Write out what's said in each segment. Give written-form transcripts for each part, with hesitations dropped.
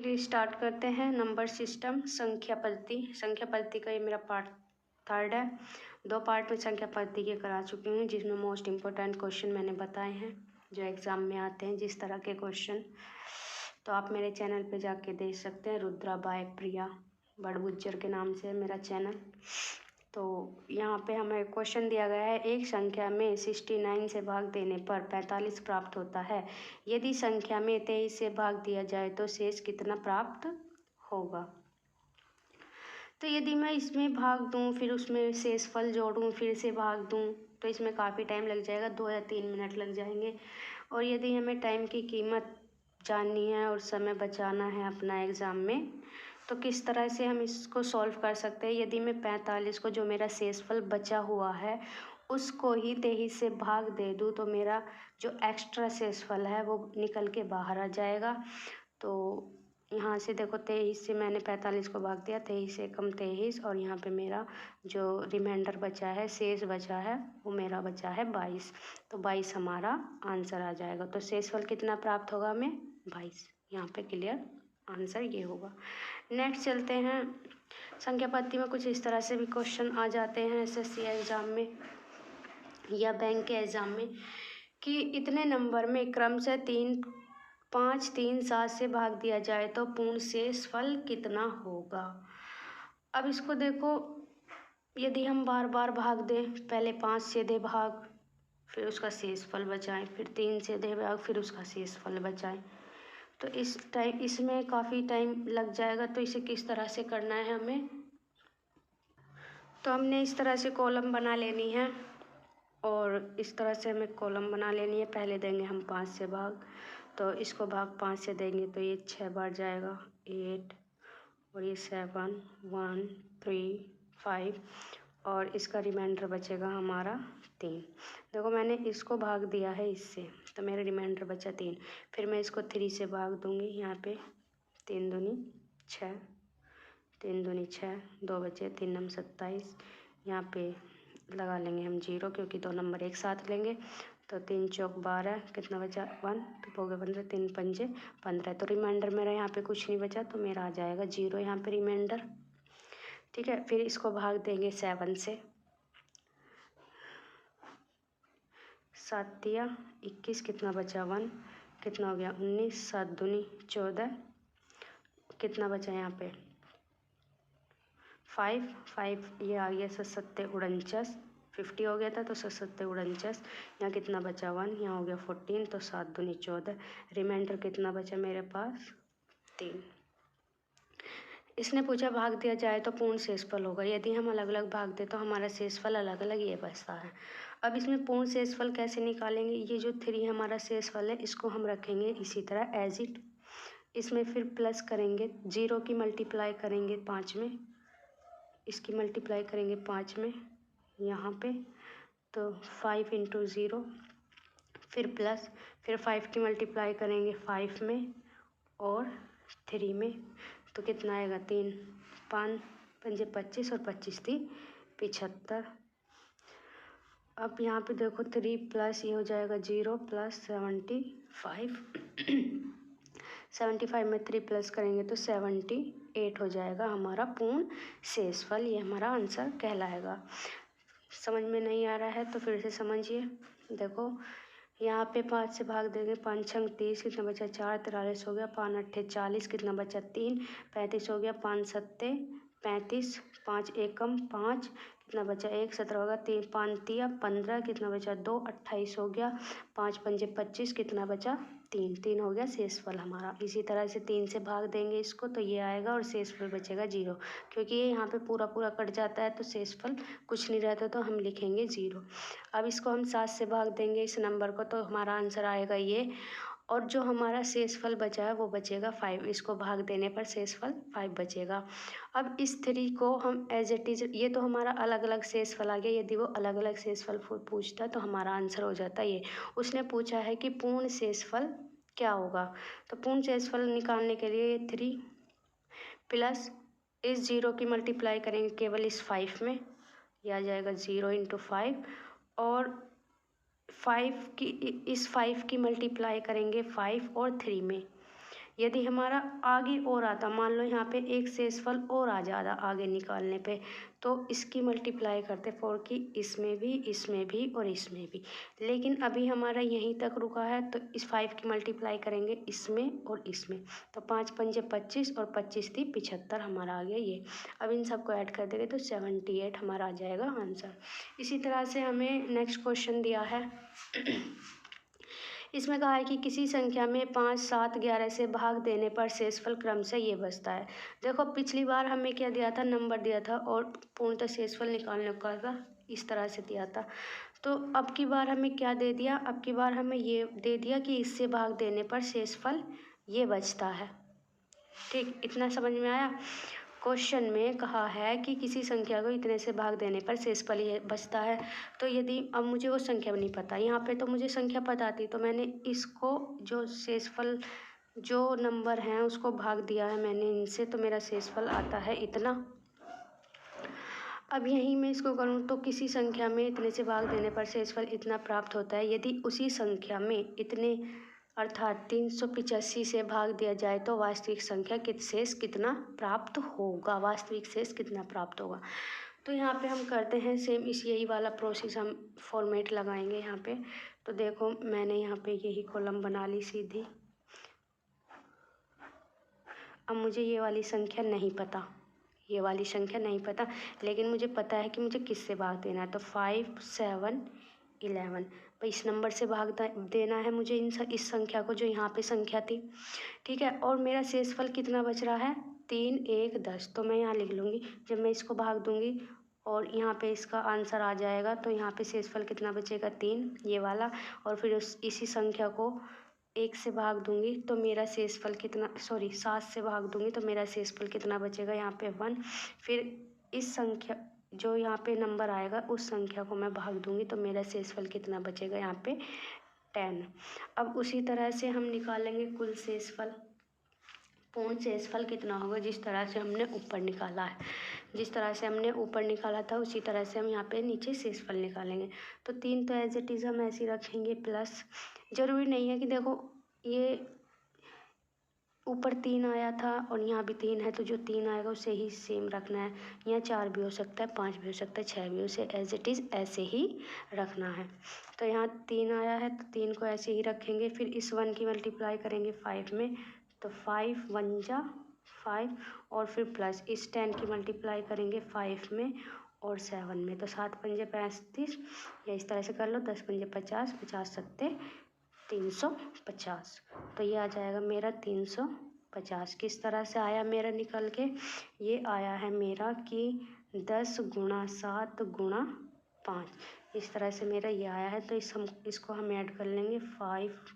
चलिए स्टार्ट करते हैं। नंबर सिस्टम, संख्या पद्धति का ये मेरा पार्ट थर्ड है। 2 पार्ट में संख्या पद्धति के करा चुकी हूँ, जिसमें मोस्ट इम्पोर्टेंट क्वेश्चन मैंने बताए हैं जो एग्ज़ाम में आते हैं, जिस तरह के क्वेश्चन। तो आप मेरे चैनल पे जाके देख सकते हैं। रुद्रा बाय प्रिया बड़गुज्जर के नाम से है मेरा चैनल। तो यहाँ पे हमें क्वेश्चन दिया गया है, एक संख्या में 69 से भाग देने पर 45 प्राप्त होता है। यदि संख्या में 23 से भाग दिया जाए तो शेष कितना प्राप्त होगा। तो यदि मैं इसमें भाग दूं, फिर उसमें शेषफल जोड़ूं, फिर से भाग दूं, तो इसमें काफ़ी टाइम लग जाएगा, 2 या 3 मिनट लग जाएंगे। और यदि हमें टाइम की कीमत जाननी है और समय बचाना है अपना एग्ज़ाम में, तो किस तरह से हम इसको सॉल्व कर सकते हैं। यदि मैं 45 को, जो मेरा शेषफल बचा हुआ है, उसको ही 23 से भाग दे दूँ, तो मेरा जो एक्स्ट्रा शेषफल है वो निकल के बाहर आ जाएगा। तो यहाँ से देखो, 23 से मैंने 45 को भाग दिया, 23 से कम 23, और यहाँ पे मेरा जो रिमाइंडर बचा है, शेष बचा है, वो मेरा बचा है 22। तो 22 हमारा आंसर आ जाएगा। तो शेषफल कितना प्राप्त होगा हमें? 22। यहाँ पे क्लियर आंसर ये होगा। नेक्स्ट चलते हैं। संख्या पद्धति में कुछ इस तरह से भी क्वेश्चन आ जाते हैं एसएससी एग्ज़ाम में या बैंक के एग्ज़ाम में, कि इतने नंबर में क्रम से 3, 5, 3, 7 से भाग दिया जाए तो पूर्ण शेषफल कितना होगा। अब इसको देखो, यदि हम बार बार भाग दें, पहले 5 से दे भाग, फिर उसका शेषफल बचाएं, फिर 3 से दे भाग, फिर उसका शेषफल बचाएं, तो इसमें काफ़ी टाइम लग जाएगा। तो इसे किस तरह से करना है हमें, तो हमने इस तरह से कॉलम बना लेनी है, और इस तरह से हमें कॉलम बना लेनी है। पहले देंगे हम 5 से भाग, तो इसको भाग 5 से देंगे तो ये 6 बार जाएगा, 8, और ये 7, 1, 3, 5, और इसका रिमाइंडर बचेगा हमारा 3। देखो, मैंने इसको भाग दिया है इससे, तो मेरा रिमाइंडर बचा 3। फिर मैं इसको 3 से भाग दूंगी। यहाँ पे 3 दूनी 6, 3 दूनी 6, 2 बचे, 3 नम 27। यहाँ पे लगा लेंगे हम 0, क्योंकि 2 नंबर एक साथ लेंगे। तो 3 चौक 12, कितना बचा 1, तो हो गया 15, 3 पंजे 15। तो रिमाइंडर मेरा यहाँ पे कुछ नहीं बचा, तो मेरा आ जाएगा 0 यहाँ पे रिमाइंडर। ठीक है, फिर इसको भाग देंगे 7 से। 7 दिया 21, कितना बचा 1, कितना हो गया 19, 7 दूनी 14, कितना बचा यहाँ पे 5, ये आ गया 7 49, 50 हो गया था, तो 7 49, यहाँ कितना बचा 1, यहाँ हो गया 14, तो 7 दूनी 14, रिमाइंडर कितना बचा मेरे पास 3। इसने पूछा भाग दिया जाए तो पूर्ण शेषफल होगा। यदि हम अलग अलग भाग दें तो हमारा शेषफल अलग अलग ये बचता है। अब इसमें पूर्ण शेषफल कैसे निकालेंगे, ये जो 3 हमारा शेषफल है, इसको हम रखेंगे इसी तरह एज इट। इसमें फिर प्लस करेंगे, 0 की मल्टीप्लाई करेंगे 5 में, इसकी मल्टीप्लाई करेंगे 5 में यहाँ पे, तो 5 × 0, फिर प्लस, फिर 5 की मल्टीप्लाई करेंगे 5 में और 3 में, तो कितना आएगा 3, 5 पंजे 25, और 25 थी 75। अब यहाँ पे देखो 3 प्लस ये हो जाएगा 0 प्लस 75, 75 में 3 प्लस करेंगे तो 78 हो जाएगा हमारा पूर्ण शेषफल। ये हमारा आंसर कहलाएगा। समझ में नहीं आ रहा है तो फिर से समझिए। देखो, यहाँ पे 5 से भाग देंगे, 5 छंग 30, कितना बचा 4, 43 हो गया, 5 अट्ठे 40, कितना बचा 3, 35 हो गया, 5 सत्ते 35, 5 एकम 5, कितना बचा 1, 17 होगा, 3 5 तिया 15, कितना बचा 2, 28 हो गया, 5 पंजे 25, कितना बचा 3 हो गया शेषफल हमारा। इसी तरह से 3 से भाग देंगे इसको, तो ये आएगा और शेषफल बचेगा 0, क्योंकि ये यहाँ पे पूरा पूरा कट जाता है तो शेषफल कुछ नहीं रहता, तो हम लिखेंगे 0। अब इसको हम 7 से भाग देंगे इस नंबर को, तो हमारा आंसर आएगा ये, और जो हमारा शेषफल बचा है वो बचेगा 5। इसको भाग देने पर शेषफल 5 बचेगा। अब इस 3 को हम एज इट इज़, ये तो हमारा अलग अलग शेषफल आ गया। यदि वो अलग अलग शेषफल पूछता तो हमारा आंसर हो जाता ये। उसने पूछा है कि पूर्ण शेषफल क्या होगा, तो पूर्ण शेषफल निकालने के लिए 3 प्लस इस 0 की मल्टीप्लाई करेंगे केवल इस 5 में, यह आ जाएगा 0 × 5, और 5 की इस 5 की मल्टीप्लाई करेंगे 5 और 3 में, यदि हमारा आगे और आता, मान लो यहाँ पे एक शेषफल और आ जाता आगे निकालने पे, तो इसकी मल्टीप्लाई करते 4 की, इसमें भी और इसमें भी। लेकिन अभी हमारा यहीं तक रुका है, तो इस 5 की मल्टीप्लाई करेंगे इसमें और इसमें, तो 5 पंजे 25 और 25 थी 75 हमारा आ गया ये। अब इन सबको ऐड कर देंगे तो 78 हमारा आ जाएगा आंसर। इसी तरह से हमें नेक्स्ट क्वेश्चन दिया है। इसमें कहा है कि किसी संख्या में 5, 7, 11 से भाग देने पर शेषफल क्रम से ये बचता है। देखो पिछली बार हमें क्या दिया था, नंबर दिया था और पूर्णतः शेषफल निकालने का था, इस तरह से दिया था। तो अब की बार हमें क्या दे दिया, अब की बार हमें ये दे दिया कि इससे भाग देने पर शेषफल ये बचता है। ठीक, इतना समझ में आया। क्वेश्चन में कहा है कि किसी संख्या को इतने से भाग देने पर शेषफल ये बचता है। तो यदि अब मुझे वो संख्या नहीं पता, यहाँ पे तो मुझे संख्या पता थी, तो मैंने इसको जो शेषफल जो नंबर हैं उसको भाग दिया है मैंने इनसे, तो मेरा शेषफल आता है इतना। अब यहीं मैं इसको करूँ तो किसी संख्या में इतने से भाग देने पर शेषफल इतना प्राप्त होता है। यदि उसी संख्या में इतने अर्थात 385 से भाग दिया जाए तो वास्तविक संख्या शेष कितना प्राप्त होगा, वास्तविक शेष कितना प्राप्त होगा। तो यहाँ पे हम करते हैं सेम यही वाला प्रोसेस हम फॉर्मेट लगाएंगे यहाँ पे। तो देखो मैंने यहाँ पे यही कॉलम बना ली सीधी। अब मुझे ये वाली संख्या नहीं पता, ये वाली संख्या नहीं पता, लेकिन मुझे पता है कि मुझे किससे भाग देना है। तो 5, 7, 11 भाई इस नंबर से भाग देना है मुझे इस संख्या को जो यहाँ पे संख्या थी। ठीक है, और मेरा शेषफल कितना बच रहा है, 3, 1, 10। तो मैं यहाँ लिख लूँगी, जब मैं इसको भाग दूँगी और यहाँ पे इसका आंसर आ जाएगा, तो यहाँ पे शेषफल कितना बचेगा, 3 ये वाला। और फिर इसी संख्या को 1 से भाग दूंगी तो मेरा शेषफल कितना, 7 से भाग दूंगी तो मेरा शेषफल कितना बचेगा, यहाँ पे 1। फिर इस संख्या जो यहाँ पे नंबर आएगा उस संख्या को मैं भाग दूंगी तो मेरा शेषफल कितना बचेगा, यहाँ पे 10। अब उसी तरह से हम निकालेंगे कुल शेषफल, पूर्ण शेषफल कितना होगा, जिस तरह से हमने ऊपर निकाला है, जिस तरह से हमने ऊपर निकाला था उसी तरह से हम यहाँ पे नीचे शेषफल निकालेंगे। तो 3 तो एज इट इज़ हम ऐसे ही रखेंगे, प्लस ज़रूरी नहीं है कि देखो ये ऊपर 3 आया था और यहाँ भी 3 है, तो जो 3 आएगा उसे ही सेम रखना है। यहाँ 4 भी हो सकता है, 5 भी हो सकता है, 6 भी, उसे एज इट इज़ ऐसे ही रखना है। तो यहाँ 3 आया है तो 3 को ऐसे ही रखेंगे। फिर इस 1 की मल्टीप्लाई करेंगे 5 में, तो 5 1 जा 5, और फिर प्लस इस 10 की मल्टीप्लाई करेंगे 5 में और 7 में, तो 7 पंजे 35, या इस तरह से कर लो, 10 पंजे 50, 50 सत्ते 350। तो ये आ जाएगा मेरा 350। किस तरह से आया मेरा निकल के, ये आया है मेरा कि 10 गुणा 7 गुणा 5, इस तरह से मेरा ये आया है। तो इसको हम ऐड कर लेंगे 5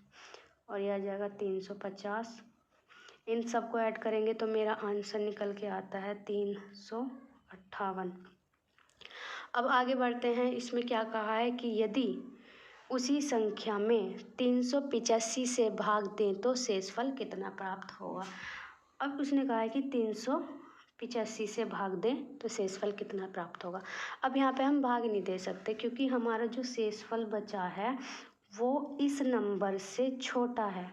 और ये आ जाएगा 350। इन सबको ऐड करेंगे तो मेरा आंसर निकल के आता है 358। अब आगे बढ़ते हैं। इसमें क्या कहा है कि यदि उसी संख्या में 385 से भाग दें तो शेषफल कितना प्राप्त होगा। अब उसने कहा है कि 385 से भाग दें तो शेषफल कितना प्राप्त होगा। अब यहाँ पे हम भाग नहीं दे सकते क्योंकि हमारा जो शेषफल बचा है वो इस नंबर से छोटा है,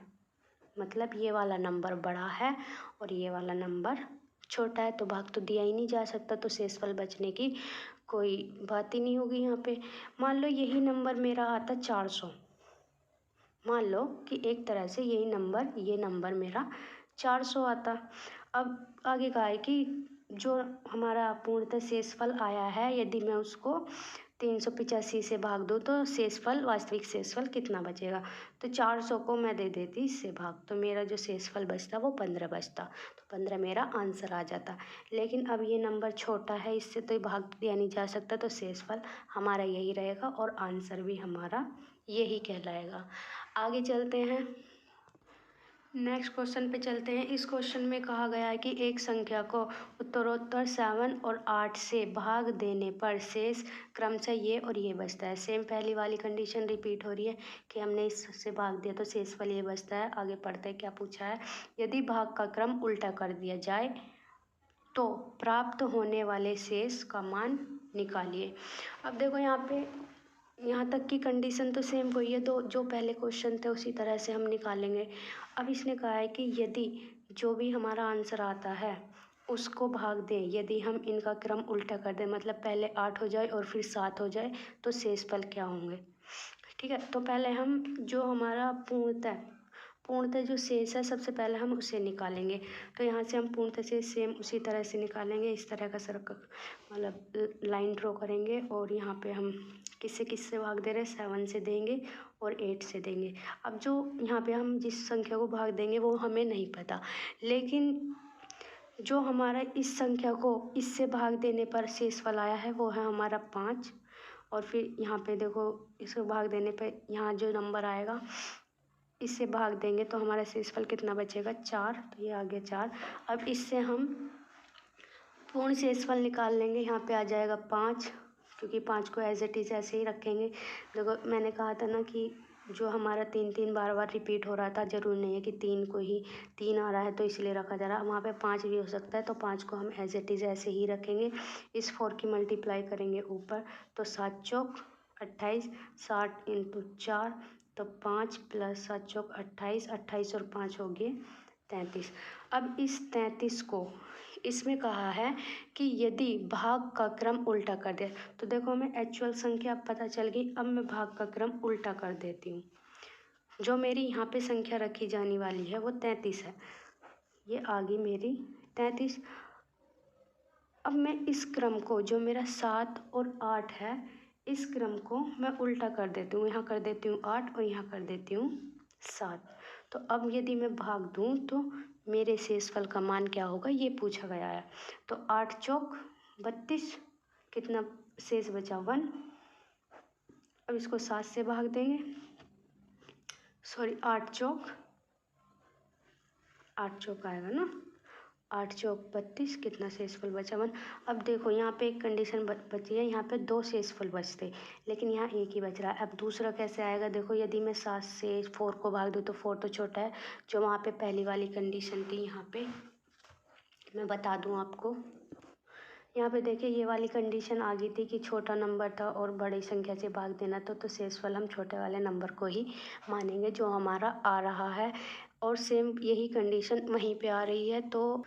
मतलब ये वाला नंबर बड़ा है और ये वाला नंबर छोटा है, तो भाग तो दिया ही नहीं जा सकता, तो शेषफल बचने की कोई बात ही नहीं होगी यहाँ पे। मान लो यही नंबर मेरा आता 400, मान लो कि एक तरह से यही नंबर, ये नंबर मेरा 400 आता। अब आगे कहा है कि जो हमारा पूर्णतः शेषफल आया है यदि मैं उसको 385 से भाग दूँ तो शेषफल, वास्तविक शेषफल कितना बचेगा। तो 400 को मैं दे देती इससे भाग, तो मेरा जो शेषफल बचता वो 15 बचता, तो 15 मेरा आंसर आ जाता। लेकिन अब ये नंबर छोटा है, इससे तो भाग दिया नहीं जा सकता, तो शेषफल हमारा यही रहेगा और आंसर भी हमारा यही कहलाएगा। आगे चलते हैं, नेक्स्ट क्वेश्चन पे चलते हैं। इस क्वेश्चन में कहा गया है कि एक संख्या को उत्तरोत्तर 7 और 8 से भाग देने पर शेष क्रमशः ये और ये बचता है। सेम पहली वाली कंडीशन रिपीट हो रही है कि हमने इससे भाग दिया तो शेषफल ये बचता है। आगे पढ़ते हैं क्या पूछा है। यदि भाग का क्रम उल्टा कर दिया जाए तो प्राप्त होने वाले शेष का मान निकालिए। अब देखो यहाँ पे यहाँ तक की कंडीशन तो सेम वही है, दो जो पहले क्वेश्चन थे उसी तरह से हम निकालेंगे। अब इसने कहा है कि यदि जो भी हमारा आंसर आता है उसको भाग दें, यदि हम इनका क्रम उल्टा कर दें, मतलब पहले 8 हो जाए और फिर 7 हो जाए, तो शेषफल क्या होंगे। ठीक है, तो पहले हम जो हमारा पूर्णतः जो शेष है सबसे पहले हम उसे निकालेंगे। तो यहाँ से हम पूर्णतः से सेम उसी तरह से निकालेंगे, इस तरह का सर्कल मतलब लाइन ड्रॉ करेंगे और यहाँ पे हम किससे भाग दे रहे हैं, 7 से देंगे और 8 से देंगे। अब जो यहाँ पे हम जिस संख्या को भाग देंगे वो हमें नहीं पता, लेकिन जो हमारा इस संख्या को इससे भाग देने पर शेषफल आया है वो है हमारा 5। और फिर यहाँ पे देखो इसको भाग देने पे यहाँ जो नंबर आएगा इससे भाग देंगे तो हमारा शेषफल कितना बचेगा, 4। तो ये आ गया 4। अब इससे हम पूर्ण शेषफल निकाल लेंगे, यहाँ पे आ जाएगा 5, क्योंकि 5 को एज इट इज़ ऐसे ही रखेंगे। देखो मैंने कहा था ना कि जो हमारा 3 बार रिपीट हो रहा था, ज़रूरी नहीं है कि 3 को ही 3 आ रहा है तो इसलिए रखा जा रहा है, वहाँ पे 5 भी हो सकता है, तो 5 को हम एज इट इज़ ऐसे ही रखेंगे। इस 4 की मल्टीप्लाई करेंगे ऊपर, तो 7 चौक 28, 60 इंटू 4, तो 5 प्लस 7 चौक 28, 28 और 5 हो गए 33। अब इस 33 को इसमें कहा है कि यदि भाग का क्रम उल्टा कर दे, तो देखो हमें एक्चुअल संख्या पता चल गई। अब मैं भाग का क्रम उल्टा कर देती हूँ। जो मेरी यहाँ पे संख्या रखी जाने वाली है वो 33 है, ये आ गई मेरी 33। अब मैं इस क्रम को, जो मेरा 7 और 8 है, इस क्रम को मैं उल्टा कर देती हूँ। यहाँ कर देती हूँ 8 और यहाँ कर देती हूँ 7। तो अब यदि मैं भाग दूँ तो मेरे शेषफल का मान क्या होगा, ये पूछा गया है। तो 8 चौक 32, कितना शेष बचा 1। अब इसको 7 से भाग देंगे, सॉरी 8 चौक आएगा ना, 8 चौक 32, कितना शेषफल बचा 1। अब देखो यहाँ पे एक कंडीशन बची है, यहाँ पे 2 शेषफल बचते, लेकिन यहाँ एक ही बच रहा है। अब दूसरा कैसे आएगा, देखो यदि मैं 7 से 4 को भाग दूँ तो 4 तो छोटा है, जो वहाँ पे पहली वाली कंडीशन थी, यहाँ पे मैं बता दूँ आपको। यहाँ पे देखिए ये वाली कंडीशन आ गई थी कि छोटा नंबर था और बड़ी संख्या से भाग देना, तो शेषफल हम छोटे वाले नंबर को ही मानेंगे जो हमारा आ रहा है। और सेम यही कंडीशन वहीं पे आ रही है, तो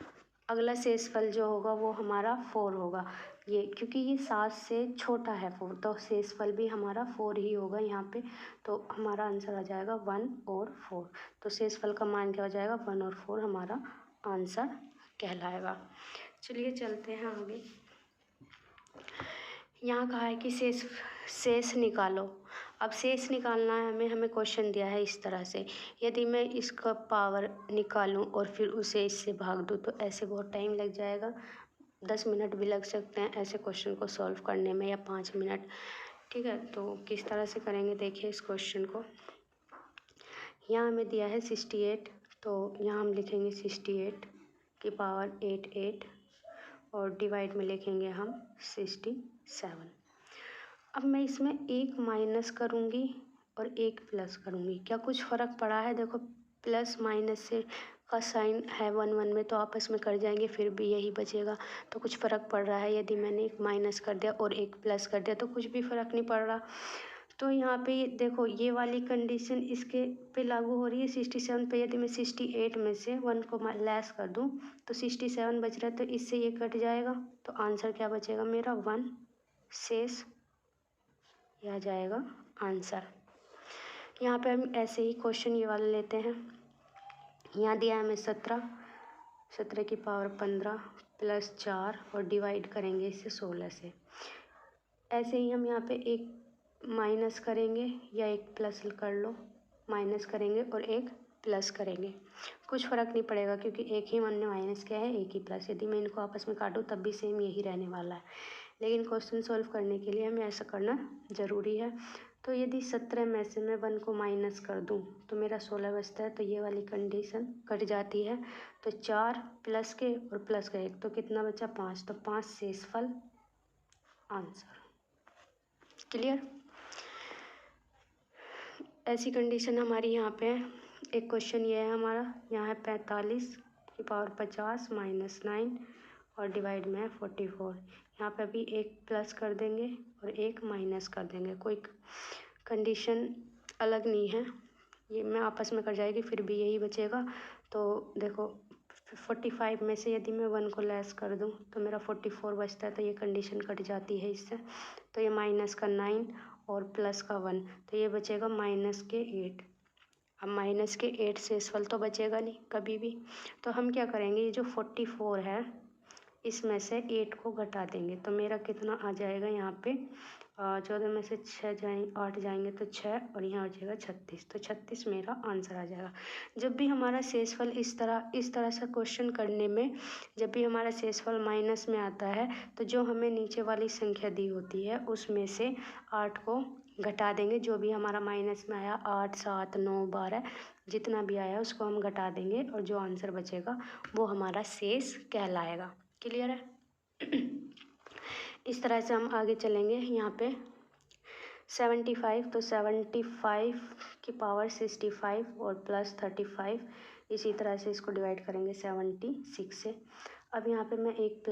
अगला शेषफल जो होगा वो हमारा 4 होगा। ये क्योंकि ये 7 से छोटा है 4, तो शेषफल भी हमारा 4 ही होगा यहाँ पे। तो हमारा आंसर आ जाएगा 1 और 4। तो शेषफल का मान क्या हो जाएगा, 1 और 4 हमारा आंसर कहलाएगा। चलिए चलते हैं आगे। यहाँ कहा है कि शेष निकालो। अब शेष मिटाना है हमें क्वेश्चन दिया है इस तरह से, यदि मैं इसका पावर निकालूं और फिर उसे इससे भाग दूं तो ऐसे बहुत टाइम लग जाएगा, 10 मिनट भी लग सकते हैं ऐसे क्वेश्चन को सॉल्व करने में, या 5 मिनट। ठीक है, तो किस तरह से करेंगे देखिए इस क्वेश्चन को। यहाँ हमें दिया है 68, तो यहाँ हम लिखेंगे 68 की पावर 8 और डिवाइड में लिखेंगे हम 67। अब मैं इसमें एक माइनस करूँगी और एक प्लस करूँगी, क्या कुछ फ़र्क पड़ा है? देखो प्लस माइनस से का साइन है 1 में, तो आपस में कट जाएंगे, फिर भी यही बचेगा, तो कुछ फ़र्क पड़ रहा है। यदि मैंने एक माइनस कर दिया और एक प्लस कर दिया तो कुछ भी फ़र्क नहीं पड़ रहा। तो यहाँ पे देखो ये वाली कंडीशन इसके पे लागू हो रही है 67 पे। यदि मैं 68 में से 1 को लेस कर दूँ तो 67 बच रहा है, तो इससे ये कट जाएगा, तो आंसर क्या बचेगा मेरा 1 शेष, यह आ जाएगा आंसर। यहाँ पे हम ऐसे ही क्वेश्चन ये वाला लेते हैं। यहाँ दिया है हमें 17 की पावर 15 प्लस 4 और डिवाइड करेंगे इसे 16 से। ऐसे ही हम यहाँ पे एक माइनस करेंगे या एक प्लस कर लो, माइनस करेंगे और एक प्लस करेंगे, कुछ फ़र्क नहीं पड़ेगा क्योंकि एक ही हमने माइनस किया है, एक ही प्लस। यदि मैं इनको आपस में काटूँ तब भी सेम यही रहने वाला है, लेकिन क्वेश्चन सॉल्व करने के लिए हमें ऐसा करना ज़रूरी है। तो यदि 17 में से मैं 1 को माइनस कर दूं तो मेरा 16 बचता है, तो ये वाली कंडीशन कट जाती है। तो 4 प्लस के और प्लस का 1, तो कितना बचा 5, तो 5 शेषफल आंसर। क्लियर? ऐसी कंडीशन हमारी यहाँ पे है। एक क्वेश्चन ये है हमारा, यहाँ है 45 की पावर 50 -9 और डिवाइड में है 44। यहाँ पे अभी एक प्लस कर देंगे और एक माइनस कर देंगे, कोई कंडीशन अलग नहीं है, ये में आपस में कर जाएगी फिर भी यही बचेगा। तो देखो 45 में से यदि मैं 1 को लेस कर दूँ तो मेरा 44 बचता है, तो ये कंडीशन कट जाती है इससे। तो ये माइनस का 9 और प्लस का 1, तो ये बचेगा माइनस के 8। अब माइनस के 8 शेषफल तो बचेगा नहीं कभी भी, तो हम क्या करेंगे, ये जो 44 है इसमें से 8 को घटा देंगे, तो मेरा कितना आ जाएगा यहाँ पे 14 में से 8 जाएंगे तो 6 और यहाँ हो जाएगा 36, तो 36 मेरा आंसर आ जाएगा। जब भी हमारा शेषफल इस तरह से क्वेश्चन करने में जब भी हमारा शेषफल माइनस में आता है, तो जो हमें नीचे वाली संख्या दी होती है उसमें से 8 को घटा देंगे, जो भी हमारा माइनस में आया 8, 7, 9, 12 जितना भी आया उसको हम घटा देंगे और जो आंसर बचेगा वो हमारा शेष कहलाएगा। क्लियर है? इस तरह से हम आगे चलेंगे। यहाँ पे 75, तो 75 की पावर 65 और प्लस 35, इसी तरह से इसको डिवाइड करेंगे 76 से। अब यहाँ पे मैं एक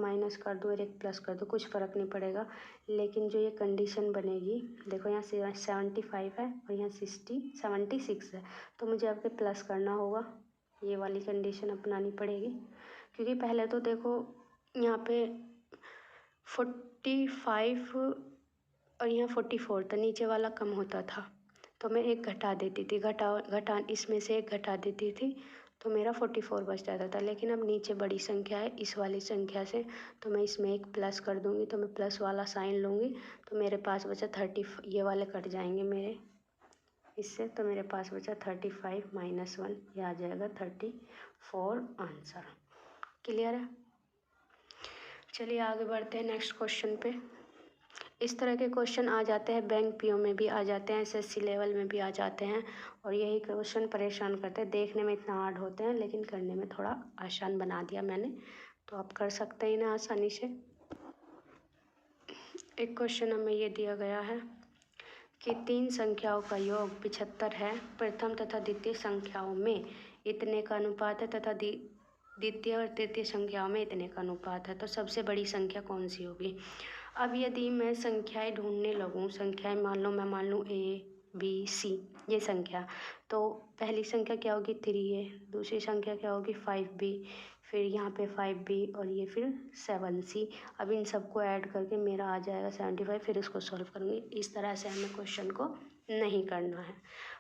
माइनस कर दूँ और एक प्लस कर दूँ, कुछ फ़र्क नहीं पड़ेगा, लेकिन जो ये कंडीशन बनेगी, देखो यहाँ 75 है और यहाँ 76 है, तो मुझे आपके प्लस करना होगा, ये वाली कंडीशन अपनानी पड़ेगी, क्योंकि पहले तो देखो यहाँ पे 45 और यहाँ 44 तो नीचे वाला कम होता था, तो मैं एक घटा देती थी, घटा इसमें से एक घटा देती थी, तो मेरा 44 बच जाता था। लेकिन अब नीचे बड़ी संख्या है इस वाली संख्या से, तो मैं इसमें एक प्लस कर दूँगी, तो मैं प्लस वाला साइन लूँगी, तो मेरे पास बचा 30, ये वाले कट जाएंगे मेरे इससे, तो मेरे पास बचा 35 माइनस 1, ये आ जाएगा 34 आंसर। क्लियर है? चलिए आगे बढ़ते हैं नेक्स्ट क्वेश्चन पे। इस तरह के क्वेश्चन आ जाते हैं, बैंक पीओ में भी आ जाते हैं, एसएससी लेवल में भी आ जाते हैं, और यही क्वेश्चन परेशान करते हैं, देखने में इतना हार्ड होते हैं लेकिन करने में थोड़ा आसान बना दिया मैंने, तो आप कर सकते हैं ना आसानी से। एक क्वेश्चन हमें ये दिया गया है कि 3 संख्याओं का योग 75 है, प्रथम तथा द्वितीय संख्याओं में इतने का अनुपात है तथा द्वितीय और तृतीय संख्याओं में इतने का अनुपात है, तो सबसे बड़ी संख्या कौन सी होगी। अब यदि मैं संख्याएं ढूंढने लगूं, संख्याएं मान लूँ ABC ये संख्या, तो पहली संख्या क्या होगी 3A, दूसरी संख्या क्या होगी 5B, फिर यहाँ पे 5B और ये फिर 7C। अब इन सबको ऐड करके मेरा आ जाएगा 75, फिर इसको सॉल्व करूँगी। इस तरह से हमें क्वेश्चन को नहीं करना है,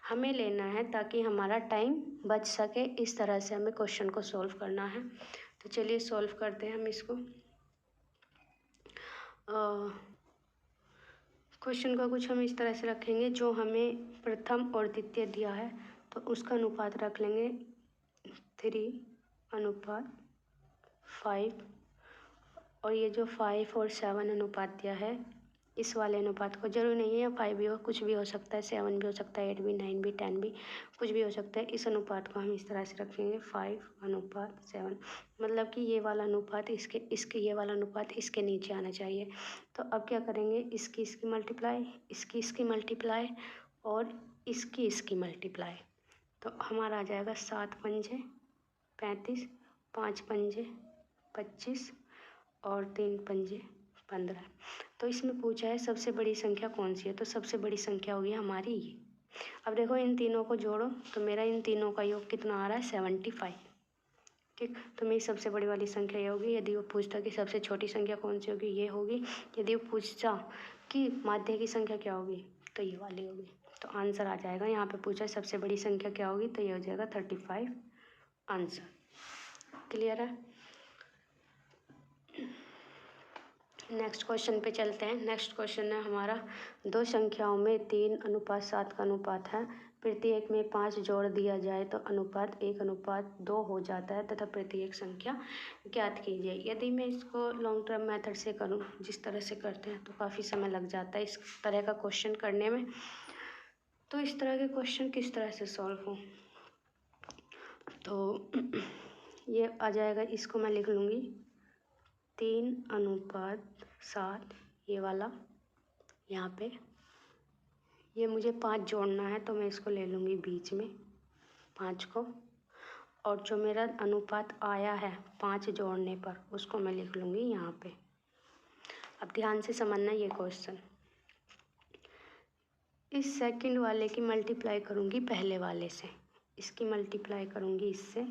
हमें लेना है ताकि हमारा टाइम बच सके, इस तरह से हमें क्वेश्चन को सॉल्व करना है। तो चलिए सॉल्व करते हैं हम इसको। क्वेश्चन का कुछ हम इस तरह से रखेंगे, जो हमें प्रथम और द्वितीय दिया है तो उसका अनुपात रख लेंगे 3:5, और ये जो 5 और 7 अनुपात दिया है इस वाले अनुपात को, जरूर नहीं है या 5 भी हो, कुछ भी हो सकता है, 7 भी हो सकता है, 8 भी, 9 भी, 10 भी, कुछ भी हो सकता है। इस अनुपात को हम इस तरह से रखेंगे 5:7, मतलब कि ये वाला अनुपात इसके ये वाला अनुपात इसके नीचे आना चाहिए। तो अब क्या करेंगे, इसकी मल्टीप्लाई, इसकी मल्टीप्लाई और इसकी मल्टीप्लाई, तो हमारा आ जाएगा 7 पंजे 35, 5 पंजे 25 और 3 पंजे 15। तो इसमें पूछा है सबसे बड़ी संख्या कौन सी है, तो सबसे बड़ी संख्या होगी हमारी ये। अब देखो इन तीनों को जोड़ो तो मेरा इन तीनों का योग कितना आ रहा है 75। ठीक, तो मेरी सबसे बड़ी वाली संख्या ये होगी। यदि वो पूछता कि सबसे छोटी संख्या कौन सी होगी, ये होगी। यदि वो पूछता कि माध्य की संख्या क्या होगी, तो ये वाली होगी। तो आंसर आ जाएगा, यहाँ पे पूछा है सबसे बड़ी संख्या क्या होगी, तो ये हो जाएगा 35 आंसर। क्लियर है? नेक्स्ट क्वेश्चन पे चलते हैं। नेक्स्ट क्वेश्चन है हमारा, 2 संख्याओं में 3:7 का अनुपात है, प्रत्येक में 5 जोड़ दिया जाए तो अनुपात 1:2 हो जाता है तथा प्रत्येक संख्या ज्ञात कीजिए। यदि मैं इसको लॉन्ग टर्म मेथड से करूं, जिस तरह से करते हैं, तो काफ़ी समय लग जाता है इस तरह का क्वेश्चन करने में। तो इस तरह के क्वेश्चन किस तरह से सॉल्व हों, तो ये आ जाएगा, इसको मैं लिख लूँगी 3:7, ये वाला यहाँ पे, ये मुझे 5 जोड़ना है तो मैं इसको ले लूँगी बीच में 5 को, और जो मेरा अनुपात आया है 5 जोड़ने पर उसको मैं लिख लूँगी यहाँ पे। अब ध्यान से समझना ये क्वेश्चन। इस सेकंड वाले की मल्टीप्लाई करूँगी पहले वाले से, इसकी मल्टीप्लाई करूँगी इससे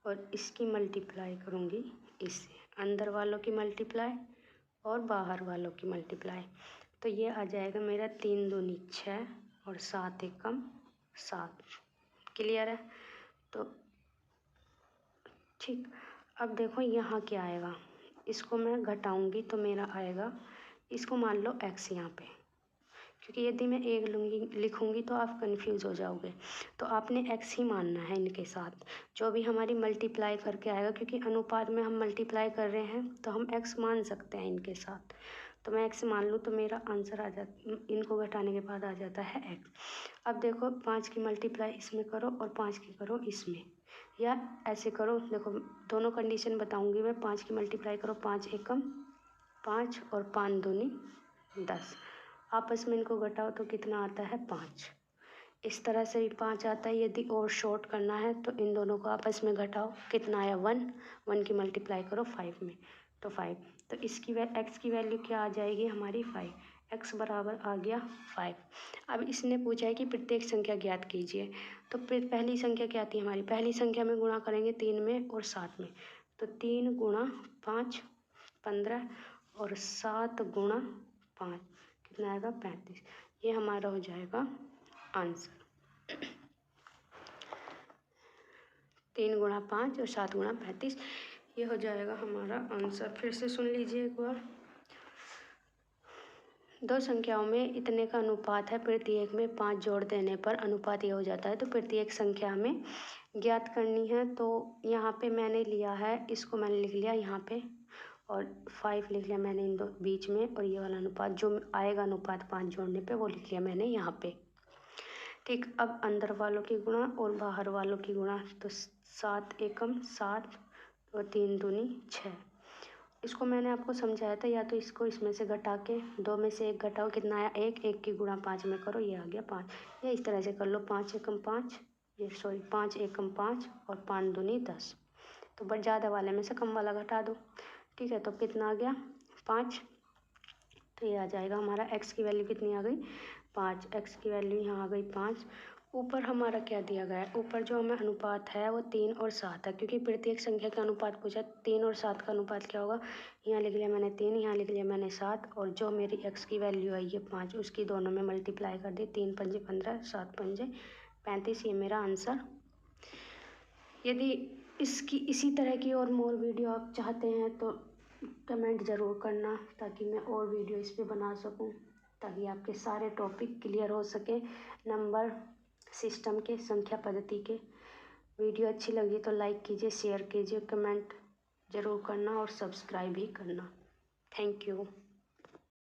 और इसकी मल्टीप्लाई करूँगी इससे, अंदर वालों की मल्टीप्लाई और बाहर वालों की मल्टीप्लाई। तो ये आ जाएगा मेरा 3 दूनी 6 और 7 एकम 7। क्लियर है? तो ठीक, अब देखो यहाँ क्या आएगा, इसको मैं घटाऊँगी तो मेरा आएगा, इसको मान लो x यहाँ पे, क्योंकि यदि मैं एक लिखूँगी तो आप कंफ्यूज हो जाओगे। तो आपने x ही मानना है इनके साथ, जो भी हमारी मल्टीप्लाई करके आएगा, क्योंकि अनुपात में हम मल्टीप्लाई कर रहे हैं तो हम x मान सकते हैं इनके साथ। तो मैं x मान लूँ तो मेरा आंसर आ जाता, इनको घटाने के बाद आ जाता है x। अब देखो 5 की मल्टीप्लाई इसमें करो और 5 की करो इसमें, या ऐसे करो, देखो दोनों कंडीशन बताऊंगी मैं। 5 की मल्टीप्लाई करो, 5 एकम 5 और 5 दूनी 10, आपस में इनको घटाओ तो कितना आता है 5। इस तरह से भी 5 आता है। यदि और शॉर्ट करना है तो इन दोनों को आपस में घटाओ, कितना आया 1, 1 की मल्टीप्लाई करो 5 में तो 5। तो इसकी x की वैल्यू क्या आ जाएगी हमारी 5, x बराबर आ गया 5। अब इसने पूछा है कि प्रत्येक संख्या ज्ञात कीजिए, तो पहली संख्या क्या थी हमारी, पहली संख्या में गुणा करेंगे 3 में और 7 में, तो 3 गुणा 5 15 और 7 गुणा 5 कितना आएगा 35। ये हमारा हो जाएगा आंसर। 3 गुणा 5 और 7 गुणा 35, ये हो जाएगा हमारा आंसर। फिर से सुन लीजिए एक बार। दो संख्याओं में इतने का अनुपात है, प्रत्येक में 5 जोड़ देने पर अनुपात ये हो जाता है। तो प्रत्येक संख्या हमें ज्ञात करनी है। तो यहाँ पे मैंने लिया है, इसको मैंने लिख लिया यहाँ पे और 5 लिख लिया मैंने इन दो बीच में, और ये वाला अनुपात जो आएगा अनुपात 5 जोड़ने पे वो लिख लिया मैंने यहाँ पे। ठीक, अब अंदर वालों की गुणा और बाहर वालों की गुणा, तो 7 एकम 7 और 3 दूनी 6। इसको मैंने आपको समझाया था, या तो इसको इसमें से घटा के 2 में से 1 घटाओ, कितना आया 1, 1 की गुणा 5 में करो, ये आ गया 5। या इस तरह से कर लो 5 एकम 5, ये सॉरी 5 एकम 5 और 5 दूनी 10। तो बट ज़्यादा वाले में से कम वाला घटा दो। ठीक है, तो कितना आ गया 5। तो ये आ जाएगा हमारा x की वैल्यू कितनी आ गई 5, x की वैल्यू यहाँ आ गई 5। ऊपर हमारा क्या दिया गया है, ऊपर जो हमें अनुपात है वो 3 और 7 है, क्योंकि प्रत्येक संख्या का अनुपात पूछा। 3 और 7 का अनुपात क्या होगा, यहाँ लिख लिया मैंने 3, यहाँ लिख लिया मैंने 7, और जो मेरी x की वैल्यू है ये 5, उसकी दोनों में मल्टीप्लाई कर दी, 3 पंजे 15, 7 पंजे 35, ये मेरा आंसर। यदि इसकी इसी तरह की और मोर वीडियो आप चाहते हैं तो कमेंट ज़रूर करना, ताकि मैं और वीडियो इस पे बना सकूं, ताकि आपके सारे टॉपिक क्लियर हो सके नंबर सिस्टम के, संख्या पद्धति के। वीडियो अच्छी लगी तो लाइक कीजिए, शेयर कीजिए, कमेंट ज़रूर करना और सब्सक्राइब भी करना। Thank you.